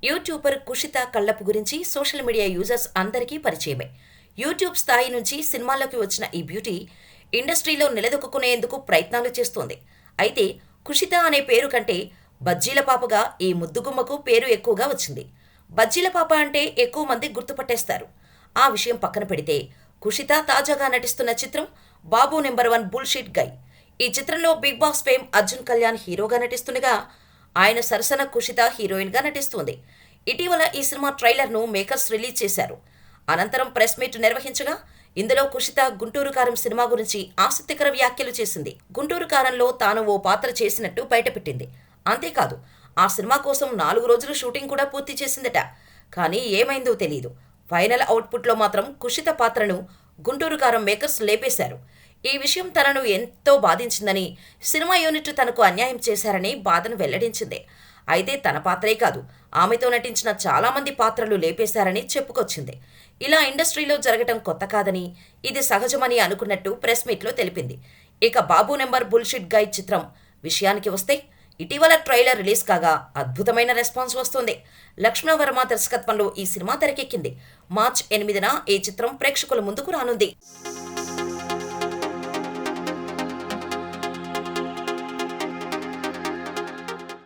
YouTuber Kushitha కళ్ళపు గురించి social media users అందరికీ పరిచయమే. యూట్యూబ్ స్థాయి నుంచి సినిమాల్లోకి వచ్చిన ఈ బ్యూటీ ఇండస్ట్రీలో నిలదొక్కునేందుకు ప్రయత్నాలు చేస్తోంది. అయితే కుషిత అనే పేరు కంటే బజ్జీల పాపగా ఈ ముద్దుగుమ్మకు పేరు ఎక్కువగా వచ్చింది. బజ్జీల పాప అంటే ఎక్కువ మంది గుర్తుపట్టేస్తారు. ఆ విషయం పక్కన పెడితే కుషిత తాజాగా నటిస్తున్న చిత్రం బాబు నెంబర్ 1 బుల్షిట్ గై. ఈ చిత్రంలో big boss fame Arjun Kalyan హీరోగా నటిస్తుండగా ఆయన సరసన కుషిత హీరోయిన్గా నటిస్తుంది. ఇటీవల ఈ సినిమా ట్రైలర్ను మేకర్స్ రిలీజ్ చేశారు. అనంతరం ప్రెస్ మీట్ నిర్వహించగా ఇందులో కుషిత గుంటూరు కారం సినిమా గురించి ఆసక్తికర వ్యాఖ్యలు చేసింది. గుంటూరు కారంలో తాను ఓ పాత్ర చేసినట్టు బయటపెట్టింది. అంతేకాదు, ఆ సినిమా కోసం 4 రోజులు షూటింగ్ కూడా పూర్తి చేసిందట. కానీ ఏమైందో తెలీదు. ఫైనల్ అవుట్పుట్లో మాత్రం కుషిత పాత్రను గుంటూరు కారం మేకర్స్ లేపేశారు. ఈ విషయం తనను ఎంతో బాధించిందని, సినిమా యూనిట్ తనకు అన్యాయం చేశారని బాధను వెల్లడించింది. అయితే తన పాత్రే కాదు, ఆమెతో నటించిన చాలామంది పాత్రలు లేపేశారని చెప్పుకొచ్చింది. ఇలా ఇండస్ట్రీలో జరగటం కొత్త కాదని, ఇది సహజమని అనుకున్నట్టు ప్రెస్ మీట్లో తెలిపింది. ఇక బాబు నెంబర్ బుల్షిట్ గై చిత్రం విషయానికి వస్తే ఇటీవల ట్రైలర్ రిలీజ్ కాగా అద్భుతమైన రెస్పాన్స్ వస్తోంది. లక్ష్మణవర్మ దర్శకత్వంలో ఈ సినిమా తెరకెక్కింది. మార్చి 8న ఈ చిత్రం ప్రేక్షకుల ముందుకు రానుంది.